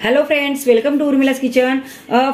Hello friends, welcome to Urmila's kitchen.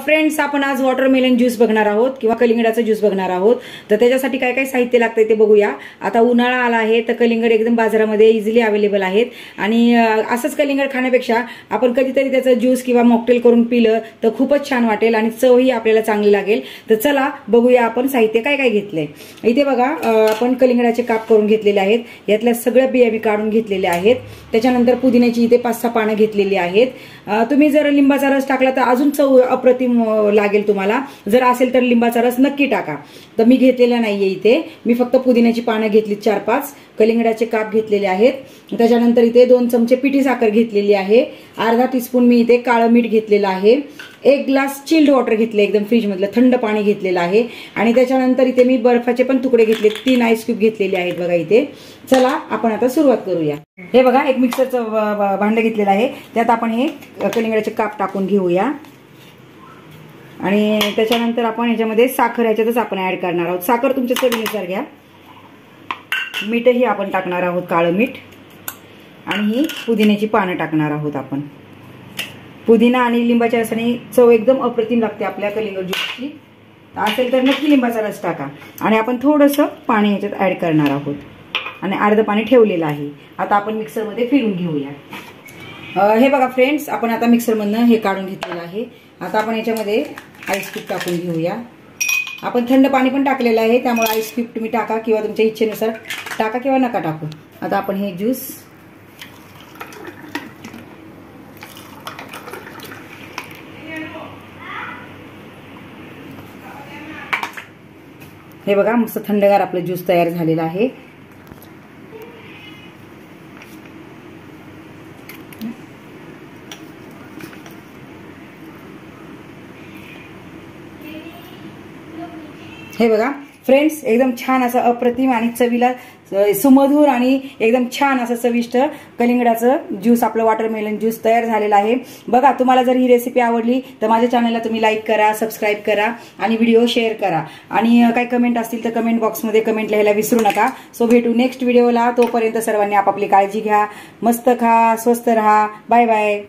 Friends, आपण आज watermelon juice बघणार आहोत किंवा कलिंगडाचा ज्यूस बघणार आहोत। तर त्याच्यासाठी काय काय साहित्य लागतंय ते बघूया। आता उन्हाळा आला आहे तर कलिंगड एकदम बाजारामध्ये इझिली अवेलेबल आहेत आणि असंच कलिंगड खाण्यापेक्षा आपण कधीतरी त्याचं ज्यूस किंवा मॉकटेल करून पिलं तर खूपच छान वाटेल आणि चवही आपल्याला चांगली लागेल। तर चला बघूया आपण साहित्य काय काय घेतलंय। इथे बघा, आपण कलिंगडाचे काप करून घेतलेले आहेत। यातल्या सगळ्या बिया मी काढून घेतलेल्या आहेत। त्याच्यानंतर पुदिन्याची इथे 5-6 पानं घेतलेली आहेत। तुम्ही जर लिंबाचा रस टाकला तर अजून चव अप्रतिम लागेल तुम्हाला। जर असेल तर लिंबाचा रस नक्की टाका। तर मी घेतलेला नाहीये इथे, मी फक्त पुदिन्याची पानं घेतली 4-5, कलिंगडाचे काप घेतलेले आहेत। त्याच्यानंतर इथे 2 चमचे पिठी साखर घेतलेली आहे। अर्धा टीस्पून मी इथे काळं मीठ घेतलेलं आहे। 1 ग्लास चिल्ड वॉटर घेतले, एकदम फ्रीज मधलं थंड पाणी घेतलेलं आहे। आणि त्याच्यानंतर इथे मी बर्फाचे पण तुकडे घेतले, 3 आईस क्यूब घेतलेले आहेत बघा इथे। चला आपण आता सुरुवात करूया। हे बघा, एक मिक्सरचं भांडं घेतलेलं आहे, त्यात आपण हे कलिंगडाचे काप टाकून घेऊया। आणि त्याच्यानंतर आपण ह्याच्यामध्ये साखर ह्याच्यातच आपण ऍड करणार आहोत। साखर तुमच्या चवीनुसार घ्या। मीठही आपण टाकणार आहोत, काळं मीठ। आणि ही पुदिन्याची पानं टाकणार आहोत आपण। पुदिना आणि लिंबाच्या रसाने चव एकदम अप्रतिम लागते आपल्या कलिंगड ज्यूसची। असेल तर नक्की लिंबाचा रस टाका। आणि आपण थोडंसं पाणी ह्याच्यात ऍड करणार आहोत आणि अर्ध पाणी ठेवलेलं आहे। आता आपण मिक्सरमध्ये फिरून घेऊया। हे बघा फ्रेंड्स, आपण आता मिक्सरमधनं हे काढून घेतलेलं आहे। आता आपण याच्यामध्ये आईस क्यूब टाकून घेऊया। आपण थंड पाणी पण टाकलेलं आहे, त्यामुळे आईस क्यूब तुम्ही टाका किंवा तुमच्या इच्छेनुसार टाका किंवा नका टाकू। आता आपण हे ज्यूस हे बघा, मस्त थंडगार आपलं ज्यूस तयार झालेला आहे। हे बघा फ्रेंड्स, एकदम छान असं अप्रतिम आणि चवीला सुमधुर आणि एकदम छान असं चविष्ट कलिंगडाचं ज्यूस, आपलं वॉटरमेलन ज्यूस तयार झालेलं आहे। बघा, तुम्हाला जर ही रेसिपी आवडली तर माझ्या चॅनलला तुम्ही लाईक करा, सबस्क्राईब करा आणि व्हिडिओ शेअर करा। आणि काही कमेंट असतील तर कमेंट बॉक्समध्ये कमेंट लिहायला विसरू नका। सो भेटू नेक्स्ट व्हिडिओला। तोपर्यंत सर्वांनी आपापली काळजी घ्या, मस्त खा, स्वस्त रहा। Bye bye.